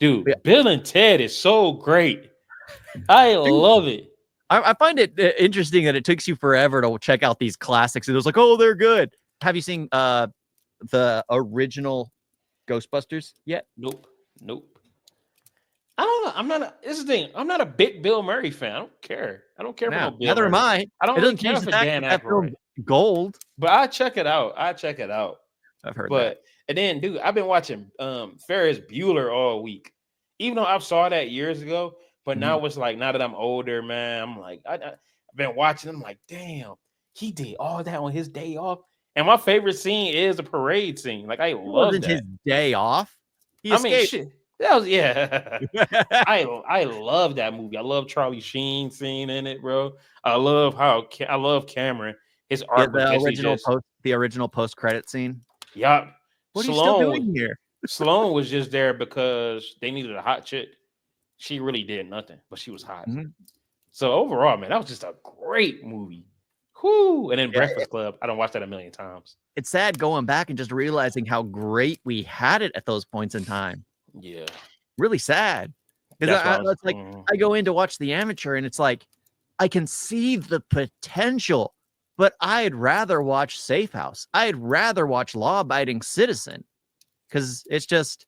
Dude, Bill and Ted is so great. I Dude, love it. I find it interesting that it takes you forever to check out these classics. It was like, oh, they're good. Have you seen the original Ghostbusters yet? Nope. Nope. I don't know. This is the thing. I'm not a big Bill Murray fan. I don't care. I don't care for no No, Bill neither am Murray. I. I don't It really doesn't care change the for fact Dan that Aykroyd. film gold. But I check it out. I check it out. I've heard that. But and then, dude, I've been watching Ferris Bueller all week. Even though I saw that years ago, but now it's like now that I'm older, man, I'm like I've been watching. I'm like, damn, he did all that on his day off. And my favorite scene is the parade scene. Like I It love wasn't that. his day off. He I mean, escaped. shit. That was yeah. I love that movie. I love Charlie Sheen scene in it, bro. I love I love Cameron. His Yeah, art was basically just the original post credit scene. yeah. What are you still doing here? Sloan was just there because they needed a hot chick. She really did nothing, but she was hot. Mhm. So overall, man, that was just a great movie. Whoo! And then Yeah, Breakfast Club. I don't watch that a million times. it's sad going back and just realizing how great we had it at those points in time. Yeah, Really sad. that's Because why I was. it's like I go in to watch The Amateur and it's like I can see the potential, but I'd rather watch Safe House. I'd rather watch Law Abiding Citizen because it's just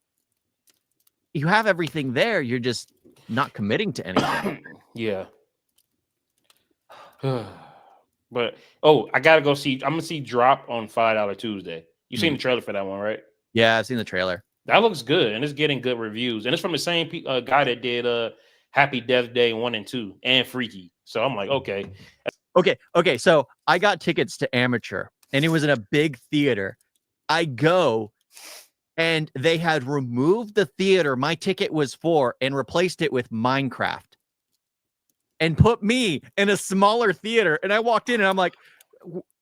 you have everything there. You're just not committing to anything. Yeah. But I gotta go see. I'm gonna see Drop on $5 Tuesday. You seen the trailer for that one, right? Yeah, I've seen the trailer. That looks good, and it's getting good reviews, and it's from the same guy that did Happy Death Day 1 and 2 and Freaky. So I'm like, okay. Okay. So I got tickets to Amateur, and it was in a big theater. I go, and they had removed the theater my ticket was for and replaced it with Minecraft, and put me in a smaller theater. And I walked in, and I'm like,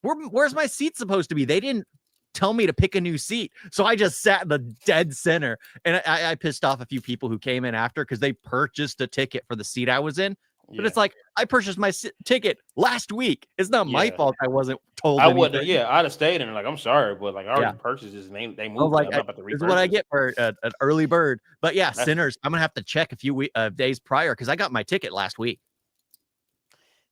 "Where's my seat supposed to be?" They didn't tell me to pick a new seat, so I just sat in the dead center. And I pissed off a few people who came in after because they purchased a ticket for the seat I was in. But it's like I purchased my ticket last week. It's not my fault I wasn't told. I would, I'd have stayed in. Like, I'm sorry, but like I already purchased this, and they moved. Like, I'm not about to this is what I get for an early bird. But yeah, Sinners. I'm gonna have to check a few days prior because I got my ticket last week.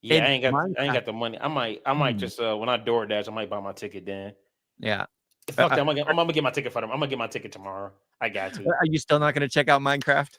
Yeah, I ain't got the money. I might just when I DoorDash, I might buy my ticket then. Yeah. Fuck that. I'm gonna get my ticket for them. I'm gonna get my ticket tomorrow. I got to. Are you still not gonna check out Minecraft?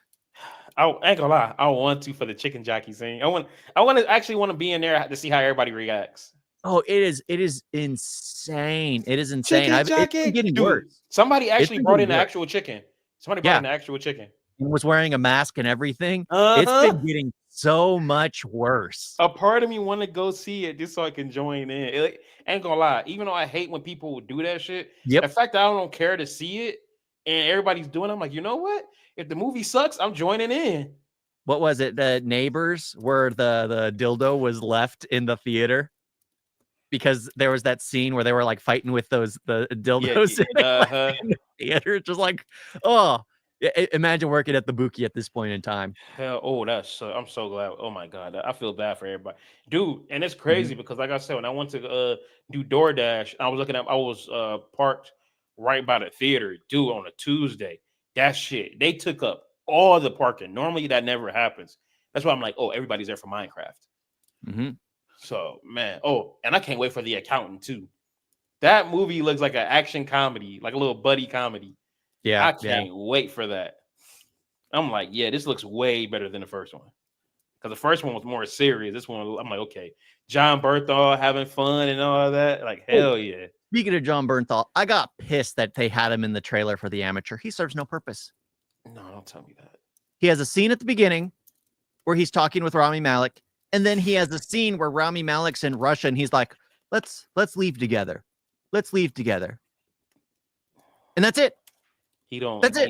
I ain't gonna lie. I want to for the chicken jockey scene. I want to actually want to be in there to see how everybody reacts. Oh, it is insane. It is insane. It's getting worse. Somebody actually brought in the actual chicken. Somebody brought in the actual chicken. And was wearing a mask and everything. It's been getting so much worse. A part of me want to go see it just so I can join in. Ain't gonna lie. Even though I hate when people do that shit, the fact that I don't care to see it and everybody's doing it, I'm like, you know what? If the movie sucks, I'm joining in. What was it? The Neighbors, where the dildo was left in the theater because there was that scene where they were like fighting with the dildos in the theater. Just like, oh, imagine working at the Buki at this point in time. Hell, I'm so glad. Oh my god, I feel bad for everybody, dude. And it's crazy because, like I said, when I went to do DoorDash, I was parked right by the theater, dude, on a Tuesday. That shit, they took up all the parking. Normally, that never happens. That's why I'm like, oh, everybody's there for Minecraft. So, man, and I can't wait for The Accountant too. That movie looks like an action comedy, like a little buddy comedy. Yeah, I can't wait for that. I'm like, yeah, this looks way better than the first one. Because the first one was more serious. This one, I'm like, okay, John Bernthal having fun and all that. Like, hell yeah. Speaking of John Bernthal, I got pissed that they had him in the trailer for The Amateur. He serves no purpose. No, don't tell me that. He has a scene at the beginning where he's talking with Rami Malek, and then he has a scene where Rami Malek's in Russia, and he's like, "Let's leave together. Let's leave together." And that's it. That's it.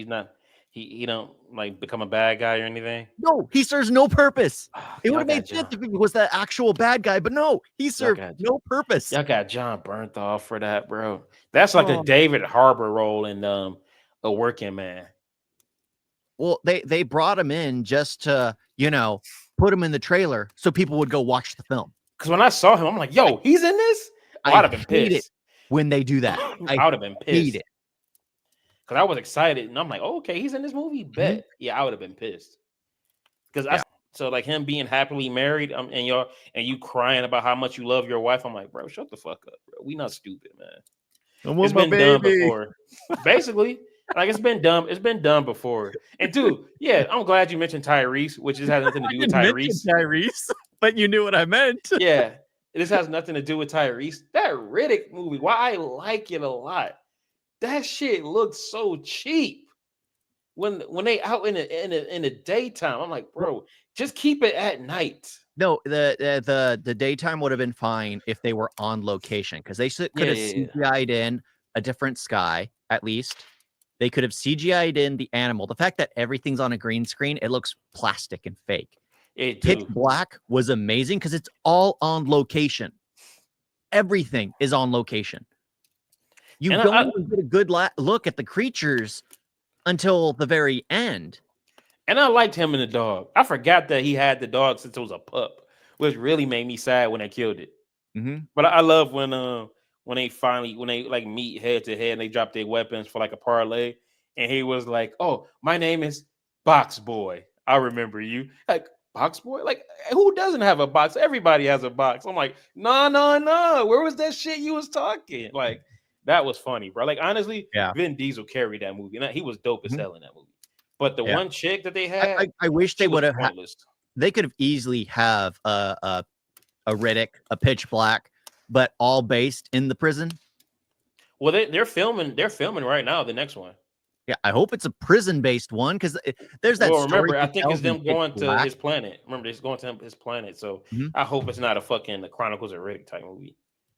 He don't like become a bad guy or anything. No, he serves no purpose. It would have made sense if he was the actual bad guy, but no, he served no purpose. Y'all got John Bernthal for that, bro. That's like a David Harbour role in A Working Man. Well, they brought him in just to, put him in the trailer so people would go watch the film. Because when I saw him, I'm like, yo, he's in this? I'd have been pissed. When they do that. I would have been pissed. because I was excited and I'm like, oh, okay, he's in this movie. Mhm. Bet, yeah, I would have been pissed because I Yeah. so like him being happily married, and you crying about how much you love your wife. I'm like, bro, shut the fuck up, bro. We not stupid, man. I It's want my been done baby. before. Basically, like it's been done. It's been done before. And dude, yeah, I'm glad you mentioned Tyrese, which just has nothing to I do with didn't mention Tyrese. Tyrese, but you knew what I meant. Yeah, this has nothing to do with Tyrese. That Riddick movie, why I like it a lot. That shit looks so cheap when they out in the daytime. I'm like, Well, bro, just keep it at night. no, the daytime would have been fine if they were on location because they could Yeah, have yeah, yeah. CGI'd in a different sky at least. They could have CGI'd in the animal. The fact that everything's on a green screen, it looks plastic and fake. It Pitch do. Black was amazing because it's all on location. Everything is on location. You And don't even get a good look at the creatures until the very end. I liked him and the dog. I forgot that he had the dog since it was a pup, which really made me sad when they killed it. Mhm. But I love when they finally when they like meet head to head and they drop their weapons for like a parlay, and he was like, "Oh, my name is Box Boy. I remember you." Like Box Boy, like who doesn't have a box? Everybody has a box. I'm like, no, no, no. Where was that shit you was talking? Like that was funny, bro. Like honestly, Yeah. Vin Diesel carried that movie, and he was dope as Mhm. hell in that movie. But the Yeah. one chick that they I, had, I, I wish they she was would have pointless. they could have easily have a Riddick, a Pitch Black, but all based in the prison. Well, they're filming. They're filming right now. The next one. Yeah, I hope it's a prison-based one because there's that Well, story remember, I he think it's tells in them Pitch going to Black. his planet. Remember, it's going to his planet. So Mhm. I hope it's not a fucking the Chronicles of Riddick type movie.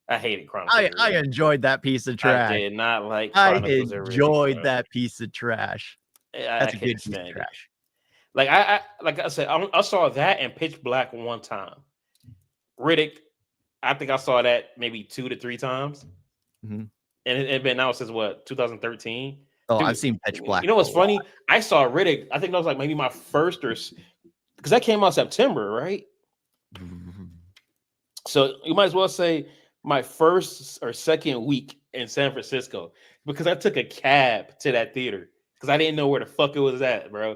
I hated Chronicles of I Riddick. enjoyed that piece of I trash. did not like I Chronicles of Riddick, enjoyed bro. that piece of trash. I That's a good couldn't piece of stand it. trash. Like I said, I saw that and Pitch Black one time. Riddick, I think I saw that maybe 2 to 3 times, Mhm. and it been out since what 2013. Oh, I've Dude, seen Pitch Black you know a what's lot. funny? I saw Riddick. I think that was like maybe my first because that came out September, right? So you might as well say my first or second week in San Francisco because I took a cab to that theater because I didn't know where the fuck it was at, bro.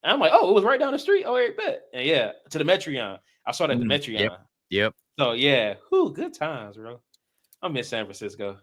And I'm like, oh, it was right down the street. Oh, right, bet. And yeah, to the Metreon. I saw that at the Yep. Metreon. Yep. So yeah, whew, good times, bro. I miss San Francisco.